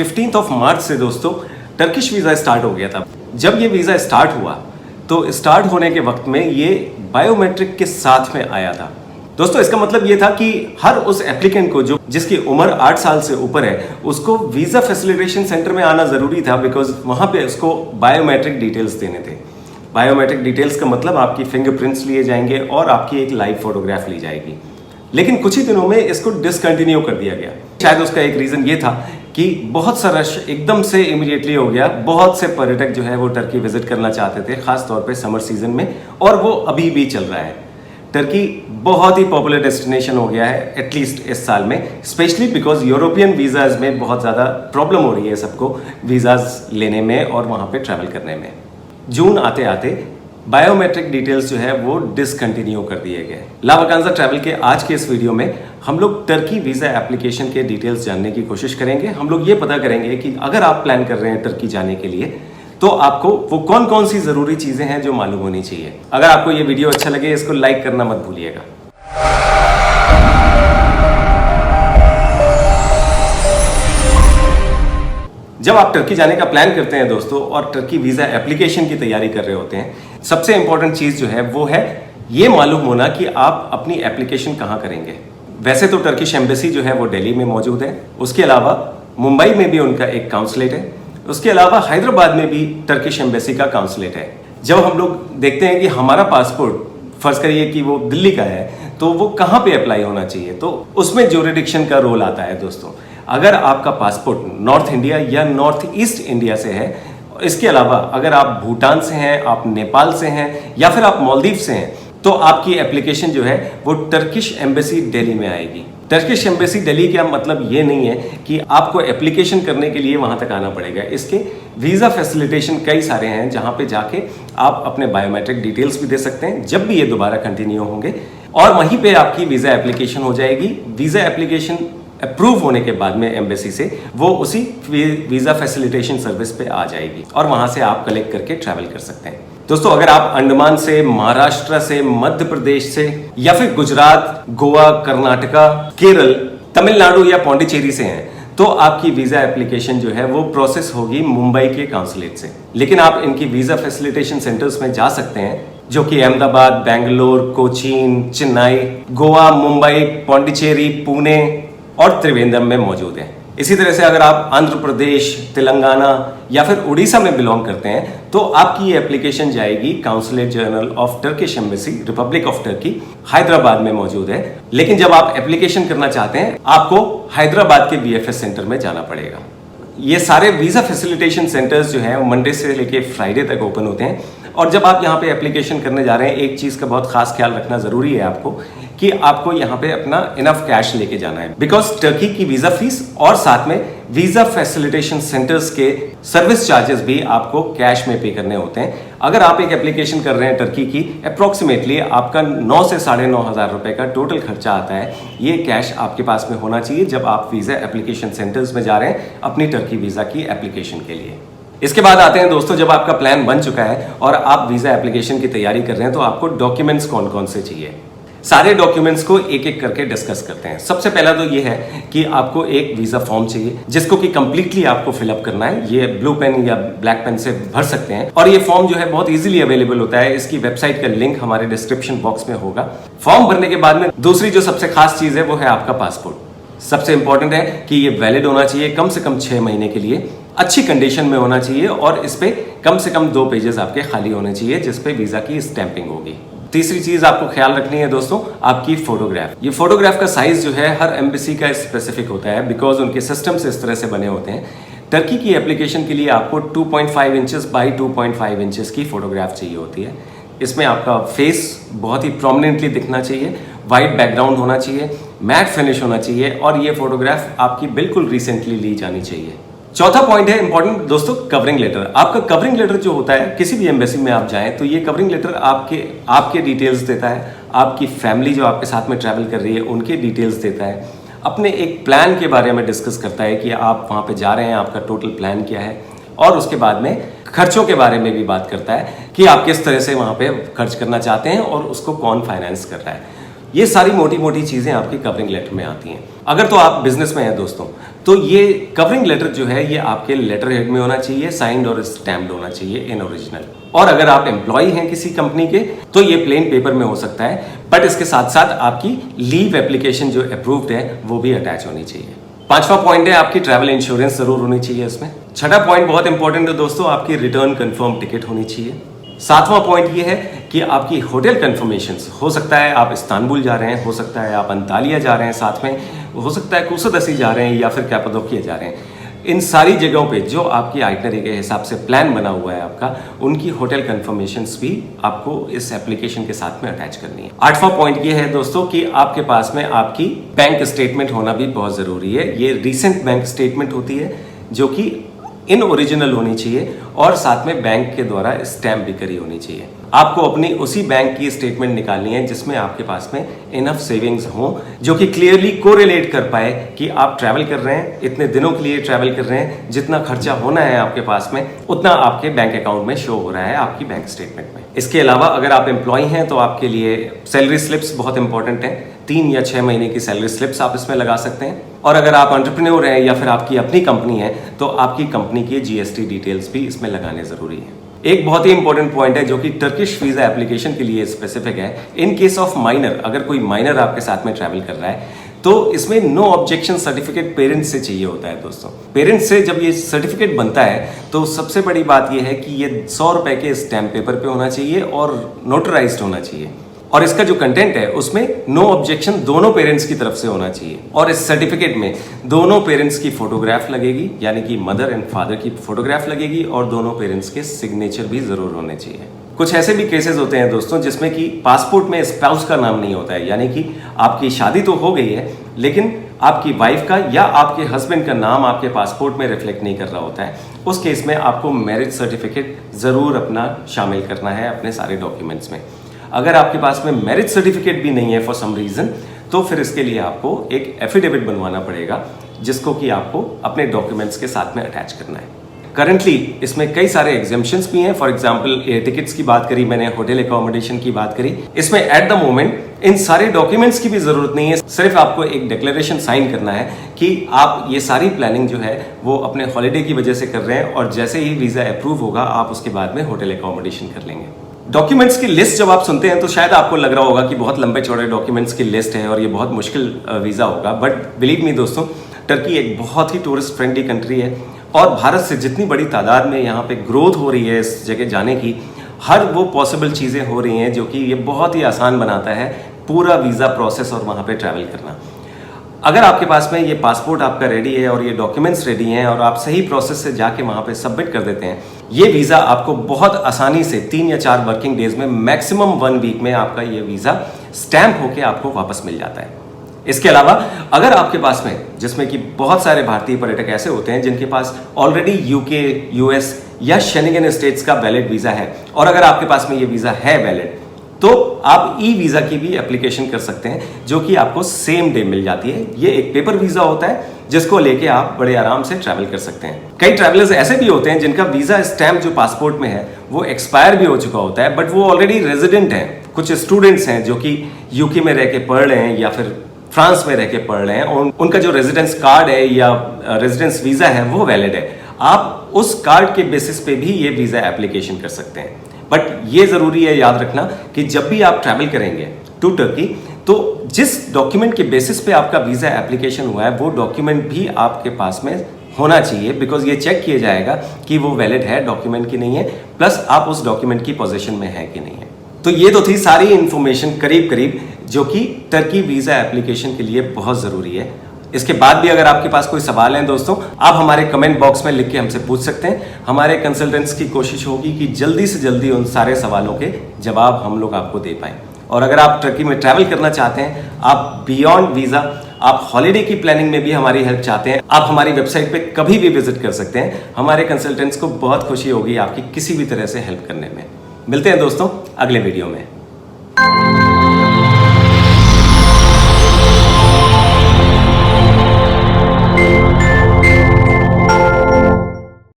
15 मार्च से दोस्तों Turkish visa start हो गया था। जब ये वीज़ा स्टार्ट हुआ तो स्टार्ट होने के वक्त में ये बायोमेट्रिक के साथ में आया था। दोस्तों इसका मतलब ये था कि हर उस एप्लीकेंट को जिसकी उम्र 8 साल से ऊपर है उसको वीज़ा फैसिलिटेशन सेंटर में आना ज़रूरी था, बिकॉज वहाँ पे उसको बायोमेट्रिक डिटेल्स देने थे। बायोमेट्रिक डिटेल्स का मतलब आपकी फिंगरप्रिंट्स लिए जाएंगे और आपकी एक लाइव फोटोग्राफ ली जाएगी। लेकिन कुछ ही दिनों में इसको डिसकंटिन्यू कर दिया गया। शायद उसका एक रीज़न ये था कि बहुत सा रश एकदम से इमीडिएटली हो गया। बहुत से पर्यटक जो है वो टर्की विजिट करना चाहते थे, खास तौर पे समर सीजन में, और वो अभी भी चल रहा है। टर्की बहुत ही पॉपुलर डेस्टिनेशन हो गया है एटलीस्ट इस साल में, स्पेशली बिकॉज यूरोपियन वीज़ाज में बहुत ज़्यादा प्रॉब्लम हो रही है सबको वीज़ाज लेने में और वहाँ पे ट्रैवल करने में। जून आते आते बायोमेट्रिक डिटेल्स जो है वो डिसकंटिन्यू कर दिए गए। ला वकांजा ट्रैवल के आज के इस वीडियो में हम लोग टर्की वीज़ा एप्लीकेशन के डिटेल्स जानने की कोशिश करेंगे। हम लोग ये पता करेंगे कि अगर आप प्लान कर रहे हैं टर्की जाने के लिए तो आपको वो कौन कौन सी ज़रूरी चीज़ें हैं जो मालूम होनी चाहिए। अगर आपको ये वीडियो अच्छा लगे इसको लाइक करना मत भूलिएगा। जब आप टर्की जाने का प्लान करते हैं दोस्तों और टर्की वीज़ा एप्लीकेशन की तैयारी कर रहे होते हैं, सबसे इंपॉर्टेंट चीज़ जो है वो है ये मालूम होना कि आप अपनी एप्लीकेशन कहाँ करेंगे। वैसे तो टर्किश एम्बेसी जो है वो दिल्ली में मौजूद है, उसके अलावा मुंबई में भी उनका एक काउंसलेट है, उसके अलावा हैदराबाद में भी टर्किश एम्बेसी का काउंसलेट है। जब हम लोग देखते हैं कि हमारा पासपोर्ट फर्ज करिए कि वो दिल्ली का है तो वो कहाँ पे अप्लाई होना चाहिए, तो उसमें ज्यूरिडिक्शन का रोल आता है दोस्तों। अगर आपका पासपोर्ट नॉर्थ इंडिया या नॉर्थ ईस्ट इंडिया से है, इसके अलावा अगर आप भूटान से हैं, आप नेपाल से हैं या फिर आप मालदीव से हैं, तो आपकी एप्लीकेशन जो है वो टर्किश एम्बेसी दिल्ली में आएगी। टर्किश एम्बेसी दिल्ली का मतलब ये नहीं है कि आपको एप्लीकेशन करने के लिए वहाँ तक आना पड़ेगा। इसके वीज़ा फैसिलिटेशन कई सारे हैं जहाँ पे जाके आप अपने बायोमेट्रिक डिटेल्स भी दे सकते हैं जब भी ये दोबारा कंटिन्यू होंगे, और वहीं पे आपकी वीज़ा एप्लीकेशन हो जाएगी। वीज़ा एप्लीकेशन अप्रूव होने के बाद में एम्बेसी से वो उसी वीज़ा फैसिलिटेशन सर्विस पे आ जाएगी और वहाँ से आप कलेक्ट करके ट्रैवल कर सकते हैं। दोस्तों अगर आप अंडमान से, महाराष्ट्र से, मध्य प्रदेश से या फिर गुजरात, गोवा, कर्नाटका, केरल, तमिलनाडु या पौंडीचेरी से हैं तो आपकी वीज़ा एप्लीकेशन जो है वो प्रोसेस होगी मुंबई के काउंसलेट से। लेकिन आप इनकी वीज़ा फैसिलिटेशन सेंटर्स में जा सकते हैं जो कि अहमदाबाद, बेंगलोर, कोचीन, चेन्नई, गोवा, मुंबई, पौंडीचेरी, पुणे और त्रिवेंद्रम में मौजूद है। इसी तरह से अगर आप आंध्र प्रदेश, तेलंगाना या फिर उड़ीसा में बिलोंग करते हैं तो आपकी ये एप्लीकेशन जाएगी consulate general of Turkish embassy, Republic of Turkey, Hyderabad में मौजूद है। लेकिन जब आप एप्लीकेशन करना चाहते हैं आपको हैदराबाद के वीएफएस सेंटर में जाना पड़ेगा। ये सारे वीज़ा फैसिलिटेशन सेंटर्स जो है मंडे से लेके फ्राइडे तक ओपन होते हैं। और जब आप यहाँ पे एप्लीकेशन करने जा रहे हैं एक चीज़ का बहुत खास ख्याल रखना ज़रूरी है आपको कि आपको यहाँ पे अपना इनफ कैश लेके जाना है, बिकॉज टर्की की वीज़ा फीस और साथ में वीज़ा फैसिलिटेशन सेंटर्स के सर्विस चार्जेस भी आपको कैश में पे करने होते हैं। अगर आप एक एप्लीकेशन कर रहे हैं टर्की की, अप्रॉक्सीमेटली आपका 9 से 9,500 रुपये का टोटल खर्चा आता है। ये कैश आपके पास में होना चाहिए जब आप वीज़ा एप्लीकेशन सेंटर्स में जा रहे हैं अपनी टर्की वीज़ा की एप्लीकेशन के लिए। इसके बाद आते हैं दोस्तों, जब आपका प्लान बन चुका है और आप वीज़ा एप्लीकेशन की तैयारी कर रहे हैं तो आपको डॉक्यूमेंट्स कौन कौन से चाहिए। सारे डॉक्यूमेंट्स को एक एक करके डिस्कस करते हैं। सबसे पहला तो ये है कि आपको एक वीज़ा फॉर्म चाहिए जिसको कि कंप्लीटली आपको फिलअप करना है। ये ब्लू पेन या ब्लैक पेन से भर सकते हैं और ये फॉर्म जो है बहुत इजीली अवेलेबल होता है। इसकी वेबसाइट का लिंक हमारे डिस्क्रिप्शन बॉक्स में होगा। फॉर्म भरने के बाद में दूसरी जो सबसे खास चीज़ है वो है आपका पासपोर्ट। सबसे इंपॉर्टेंट है कि ये वैलिड होना चाहिए कम से कम 6 महीने के लिए, अच्छी कंडीशन में होना चाहिए और इस पे कम से कम 2 पेजेस आपके खाली होने चाहिए जिस पे वीज़ा की स्टैंपिंग होगी। तीसरी चीज़ आपको ख्याल रखनी है दोस्तों, आपकी फोटोग्राफ। ये फोटोग्राफ का साइज़ जो है हर एम्बेसी का स्पेसिफिक होता है, बिकॉज उनके सिस्टम्स इस तरह से बने होते हैं। टर्की की एप्लीकेशन के लिए आपको 2.5 इंचेस बाई 2.5 इंचेस की फोटोग्राफ चाहिए होती है। इसमें आपका फेस बहुत ही प्रोमिनेंटली दिखना चाहिए, वाइट बैकग्राउंड होना चाहिए, मैट फिनिश होना चाहिए और ये फोटोग्राफ आपकी बिल्कुल रिसेंटली ली जानी चाहिए। चौथा पॉइंट है इंपॉर्टेंट दोस्तों, कवरिंग लेटर। आपका कवरिंग लेटर जो होता है, किसी भी एम्बेसी में आप जाएं तो ये कवरिंग लेटर आपके डिटेल्स देता है, आपकी फैमिली जो आपके साथ में ट्रैवल कर रही है उनके डिटेल्स देता है, अपने एक प्लान के बारे में डिस्कस करता है कि आप वहाँ पे जा रहे हैं, आपका टोटल प्लान क्या है, और उसके बाद में खर्चों के बारे में भी बात करता है कि आप किस तरह से वहाँ पे खर्च करना चाहते हैं और उसको कौन फाइनेंस कर रहा है। ये सारी मोटी मोटी चीज़ें आपकी कवरिंग लेटर में आती हैं। अगर तो आप बिजनेस में हैं दोस्तों तो ये कवरिंग लेटर जो है ये आपके लेटर हेड में होना चाहिए, साइंड और स्टैम्प्ड होना चाहिए इन ओरिजिनल। और अगर आप एम्प्लॉय हैं किसी कंपनी के तो ये प्लेन पेपर में हो सकता है, बट इसके साथ साथ आपकी लीव एप्लीकेशन जो अप्रूव्ड है वो भी अटैच होनी चाहिए। पांचवा पॉइंट है आपकी ट्रैवल इंश्योरेंस जरूर होनी चाहिए इसमें। छठा पॉइंट बहुत इंपॉर्टेंट है दोस्तों, आपकी रिटर्न कंफर्म टिकट होनी चाहिए। सातवां पॉइंट ये है कि आपकी होटल कंफर्मेशंस, हो सकता है आप इस्तांबुल जा रहे हैं, हो सकता है आप अंतालिया जा रहे हैं, साथ में हो सकता है कुसुदसी जा रहे हैं या फिर कैपाडोकिया जा रहे हैं। इन सारी जगहों पे जो आपकी आइटनरी के हिसाब से प्लान बना हुआ है आपका, उनकी होटल कंफर्मेशंस भी आपको इस एप्लीकेशन के साथ में अटैच करनी है। आठवां पॉइंट ये है दोस्तों कि आपके पास में आपकी बैंक स्टेटमेंट होना भी बहुत जरूरी है। ये रिसेंट बैंक स्टेटमेंट होती है जो कि इन ओरिजिनल होनी चाहिए और साथ में बैंक के द्वारा स्टैम्प भी करी होनी चाहिए। आपको अपनी उसी बैंक की स्टेटमेंट निकालनी है जिसमें आपके पास में इनफ सेविंग्स हो, जो कि क्लियरली कोरिलेट कर पाए कि आप ट्रैवल कर रहे हैं, इतने दिनों के लिए ट्रैवल कर रहे हैं, जितना खर्चा होना है आपके पास में उतना आपके बैंक अकाउंट में शो हो रहा है आपकी बैंक स्टेटमेंट में। इसके अलावा अगर आप एम्प्लॉय हैं तो आपके लिए सैलरी स्लिप्स बहुत इंपॉर्टेंट है। 3 या 6 महीने की सैलरी स्लिप्स आप इसमें लगा सकते हैं। और अगर आप एंटरप्रेन्योर हैं या फिर आपकी अपनी कंपनी है तो आपकी कंपनी की जीएसटी डिटेल्स भी इसमें लगाने जरूरी है। एक बहुत ही इंपॉर्टेंट पॉइंट है जो कि टर्किश वीजा एप्लीकेशन के लिए स्पेसिफिक है। इन केस ऑफ माइनर, अगर कोई माइनर आपके साथ में ट्रैवल कर रहा है तो इसमें नो ऑब्जेक्शन सर्टिफिकेट पेरेंट्स से चाहिए होता है दोस्तों। पेरेंट्स से जब ये सर्टिफिकेट बनता है तो सबसे बड़ी बात ये है कि ये 100 रुपए के स्टैम्प पेपर पे होना चाहिए और नोटराइज्ड होना चाहिए। और इसका जो कंटेंट है उसमें नो ऑब्जेक्शन दोनों पेरेंट्स की तरफ से होना चाहिए। और इस सर्टिफिकेट में दोनों पेरेंट्स की फोटोग्राफ लगेगी, यानी कि मदर एंड फादर की फोटोग्राफ लगेगी और दोनों पेरेंट्स के सिग्नेचर भी जरूर होने चाहिए। कुछ ऐसे भी केसेस होते हैं दोस्तों जिसमें कि पासपोर्ट में स्पाउस का नाम नहीं होता है, यानी कि आपकी शादी तो हो गई है लेकिन आपकी वाइफ का या आपके हस्बैंड का नाम आपके पासपोर्ट में रिफ्लेक्ट नहीं कर रहा होता है। उस केस में आपको मैरिज सर्टिफिकेट जरूर अपना शामिल करना है अपने सारे डॉक्यूमेंट्स में। अगर आपके पास में मैरिज सर्टिफिकेट भी नहीं है फॉर सम रीजन, तो फिर इसके लिए आपको एक एफिडेविट बनवाना पड़ेगा जिसको कि आपको अपने डॉक्यूमेंट्स के साथ में अटैच करना है। करंटली इसमें कई सारे एग्जाम्पशंस भी हैं। फॉर एग्जांपल एयर टिकट्स की बात करी मैंने, होटल एकोमोडेशन की बात करी। इसमें एट द मोमेंट इन सारे डॉक्यूमेंट्स की भी जरूरत नहीं है, सिर्फ आपको एक डिक्लेरेशन साइन करना है कि आप ये सारी प्लानिंग जो है वो अपने हॉलीडे की वजह से कर रहे हैं और जैसे ही वीजा अप्रूव होगा आप उसके बाद में होटल एकोमोडेशन कर लेंगे। डॉक्यूमेंट्स की लिस्ट जब आप सुनते हैं तो शायद आपको लग रहा होगा कि बहुत लंबे चौड़े डॉक्यूमेंट्स की लिस्ट है और ये बहुत मुश्किल वीजा होगा, बट बिलीव मी दोस्तों, टर्की एक बहुत ही टूरिस्ट फ्रेंडली कंट्री है और भारत से जितनी बड़ी तादाद में यहाँ पे ग्रोथ हो रही है इस जगह जाने की, हर वो पॉसिबल चीज़ें हो रही हैं जो कि ये बहुत ही आसान बनाता है पूरा वीज़ा प्रोसेस और वहाँ पे ट्रैवल करना। अगर आपके पास में ये पासपोर्ट आपका रेडी है और ये डॉक्यूमेंट्स रेडी हैं और आप सही प्रोसेस से जाके वहाँ पे सबमिट कर देते हैं, ये वीज़ा आपको बहुत आसानी से 3 या 4 वर्किंग डेज में, मैक्सिमम 1 वीक में आपका ये वीज़ा स्टैम्प होके आपको वापस मिल जाता है। इसके अलावा अगर आपके पास में, जिसमें कि बहुत सारे भारतीय पर्यटक ऐसे होते हैं जिनके पास ऑलरेडी यूके, यूएस या शेंगेन स्टेट्स का वैलिड वीज़ा है और अगर आपके पास में ये वीज़ा है वैलिड, तो आप ई वीज़ा की भी एप्लीकेशन कर सकते हैं जो कि आपको सेम डे मिल जाती है। ये एक पेपर वीज़ा होता है जिसको लेके आप बड़े आराम से ट्रैवल कर सकते हैं। कई ट्रैवलर्स ऐसे भी होते हैं जिनका वीज़ा स्टैम्प जो पासपोर्ट में है वो एक्सपायर भी हो चुका होता है, बट वो ऑलरेडी रेजिडेंट हैं। कुछ स्टूडेंट्स हैं जो कि यूके में रह के पढ़ रहे हैं या फिर फ्रांस में रह के पढ़ रहे हैं और उनका जो रेजिडेंस कार्ड है या रेजिडेंस वीज़ा है वो वैलिड है। आप उस कार्ड के बेसिस पे भी ये वीज़ा एप्लीकेशन कर सकते हैं। बट ये ज़रूरी है याद रखना कि जब भी आप ट्रैवल करेंगे टू टर्की तो जिस डॉक्यूमेंट के बेसिस पे आपका वीज़ा एप्लीकेशन हुआ है वो डॉक्यूमेंट भी आपके पास में होना चाहिए, बिकॉज ये चेक किया जाएगा कि वो वैलिड है डॉक्यूमेंट की नहीं है, प्लस आप उस डॉक्यूमेंट की पोजीशन में है कि नहीं है। तो ये तो थी सारी इंफॉर्मेशन करीब करीब जो कि टर्की वीज़ा एप्लीकेशन के लिए बहुत ज़रूरी है। इसके बाद भी अगर आपके पास कोई सवाल है दोस्तों, आप हमारे कमेंट बॉक्स में लिख के हमसे पूछ सकते हैं। हमारे कंसल्टेंट्स की कोशिश होगी कि जल्दी से जल्दी उन सारे सवालों के जवाब हम लोग आपको दे पाएं। और अगर आप टर्की में ट्रैवल करना चाहते हैं, आप बियॉन्ड वीज़ा, आप हॉलीडे की प्लानिंग में भी हमारी हेल्प चाहते हैं, आप हमारी वेबसाइट पे कभी भी विजिट कर सकते हैं। हमारे कंसल्टेंट्स को बहुत खुशी होगी आपकी किसी भी तरह से हेल्प करने में। मिलते हैं दोस्तों अगले वीडियो में।